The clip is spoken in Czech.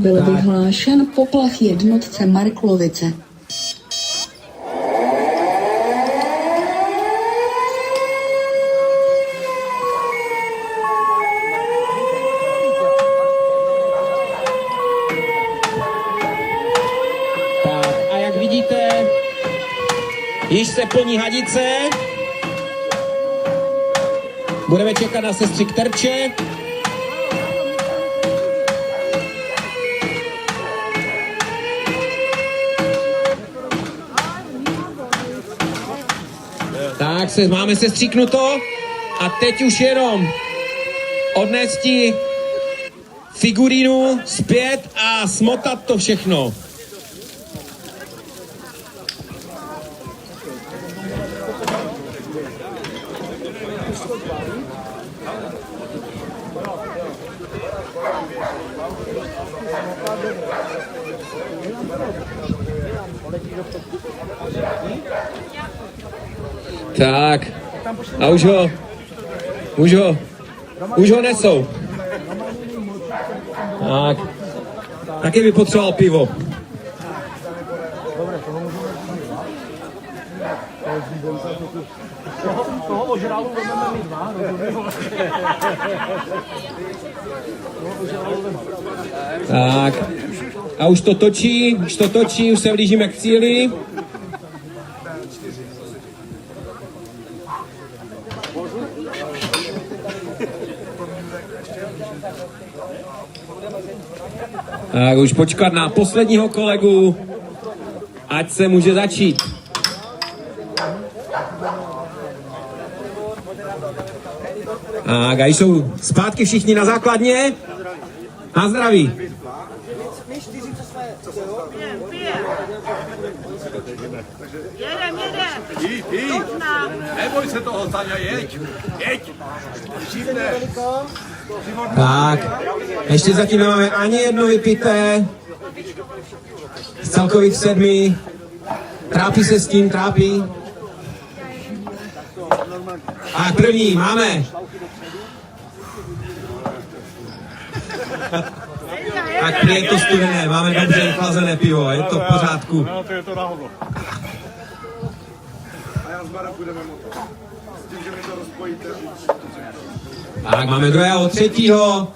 Byl vyhlášen poplach jednotce Marklovice. Tak a jak vidíte, již se plní hadice. Budeme čekat na sestřik terče. Tak máme se stříknuto a teď už jenom odnést figurínu zpět a smotat to všechno. Tak, a už ho nesou. Tak, taky by potřeboval pivo. Toho ožralu budeme mít dva, Tak, a už to točí, už se blížíme k cíli. Tak už počkat na posledního kolegu, ať se může začít. Tak a jsou zpátky všichni na základně. Na zdraví. Jedem. Jít. Neboj se toho, Taňa, jeď. Tak, ještě zatím nemáme ani jedno vypité. Z celkových 7. Trápí se s tím, trápí. A první, máme. Tak je to studené, máme dobře vychlazené pivo, je to v pořádku. No, to je to na hovno. A já s Marem půjdeme motor. S tím, že mi to rozpojíte. Tak, máme druhého, třetího.